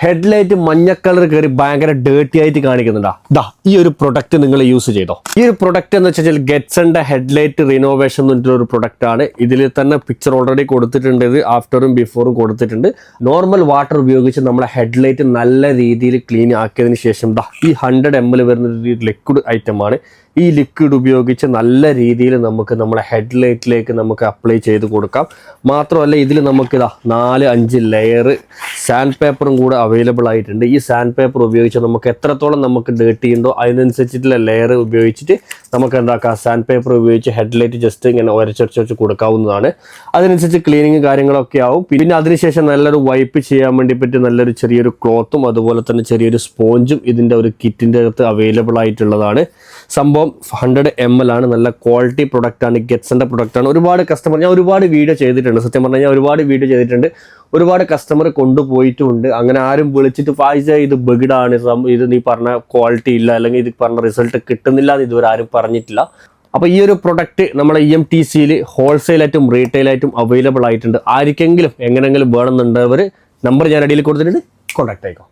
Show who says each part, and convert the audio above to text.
Speaker 1: Headlight മഞ്ഞ colour കയറി ഭയങ്കര ഡേർട്ടി ആയിട്ട് കാണിക്കുന്നുണ്ടാ. ഈ ഒരു പ്രൊഡക്റ്റ് നിങ്ങൾ യൂസ് ചെയ്തോ. ഈ ഒരു പ്രൊഡക്റ്റ് എന്ന് വെച്ചാൽ ഗെറ്റ്സന്റെ ഹെഡ്ലൈറ്റ് റിനോവേഷൻ എന്ന് പറഞ്ഞിട്ടുള്ള ഒരു പ്രൊഡക്റ്റ് ആണ്. ഇതിൽ തന്നെ പിക്ചർ ഓൾറെഡി കൊടുത്തിട്ടുണ്ട്, ഇത് ആഫ്റ്ററും ബിഫോറും കൊടുത്തിട്ടുണ്ട്. നോർമൽ വാട്ടർ ഉപയോഗിച്ച് നമ്മളെ ഹെഡ്ലൈറ്റ് നല്ല രീതിയിൽ ക്ലീൻ ആക്കിയതിന് ശേഷം ഈ 100 ml വരുന്ന ഒരു ലിക്വിഡ് ഐറ്റം ആണ്. ഈ ലിക്വിഡ് ഉപയോഗിച്ച് നല്ല രീതിയിൽ നമുക്ക് നമ്മുടെ ഹെഡ്ലൈറ്റിലേക്ക് നമുക്ക് അപ്ലൈ ചെയ്ത് കൊടുക്കാം. മാത്രമല്ല ഇതിൽ നമുക്ക് 4-5 ലെയർ സാൻഡ് പേപ്പറും കൂടെ അവൈലബിൾ ആയിട്ടുണ്ട്. ഈ സാൻഡ് പേപ്പർ ഉപയോഗിച്ച് നമുക്ക് എത്രത്തോളം നമുക്ക് ഡേർട്ടി ഉണ്ടോ അതിനനുസരിച്ചിട്ടുള്ള ലെയർ ഉപയോഗിച്ചിട്ട് നമുക്ക് എന്താക്കാം, സാൻഡ് പേപ്പർ ഉപയോഗിച്ച് ഹെഡ്ലൈറ്റ് ജസ്റ്റ് ഇങ്ങനെ ഉരച്ചൊരച്ച് കൊടുക്കാവുന്നതാണ്. അതിനനുസരിച്ച് ക്ലീനിങ് കാര്യങ്ങളൊക്കെ ആവും. പിന്നെ അതിനുശേഷം നല്ലൊരു വൈപ്പ് ചെയ്യാൻ വേണ്ടി പറ്റി നല്ലൊരു ചെറിയൊരു ക്ലോത്തും അതുപോലെ തന്നെ ചെറിയൊരു സ്പോഞ്ചും ഇതിൻ്റെ ഒരു കിറ്റിൻ്റെ അകത്ത് അവൈലബിൾ ആയിട്ടുള്ളതാണ്. സംഭവം 100 ml ആണ്. നല്ല ക്വാളിറ്റി പ്രൊഡക്റ്റ് ആണ്, ഗെറ്റ്സന്റെ പ്രൊഡക്റ്റ് ആണ്. ഒരുപാട് കസ്റ്റമർ, ഞാൻ ഒരുപാട് വീഡിയോ ചെയ്തിട്ടുണ്ട്, സത്യം പറഞ്ഞാൽ ഞാൻ ഒരുപാട് വീഡിയോ ചെയ്തിട്ടുണ്ട്. ഒരുപാട് കസ്റ്റമർ കൊണ്ടുപോയിട്ടുമുണ്ട്. അങ്ങനെ ആരും വിളിച്ചിട്ട് ഫായിസ ഇത് ബഗിഡാണ്, ഇത് നീ പറഞ്ഞ ക്വാളിറ്റി ഇല്ല അല്ലെങ്കിൽ ഇത് പറഞ്ഞ റിസൾട്ട് കിട്ടുന്നില്ല എന്ന് ഇതുവരെ ആരും പറഞ്ഞിട്ടില്ല. അപ്പോൾ ഈ ഒരു പ്രൊഡക്റ്റ് നമ്മളെ EMTCയിൽ ഹോൾസെയിലായിട്ടും റീറ്റെയിലായിട്ടും അവൈലബിൾ ആയിട്ടുണ്ട്. ആർക്കെങ്കിലും എങ്ങനെയെങ്കിലും വേണമെന്നുണ്ടവർ നമ്പർ ഞാൻ അടിയിൽ കൊടുത്തിട്ടുണ്ട്, കോൺടാക്ട് ആയിക്കോ.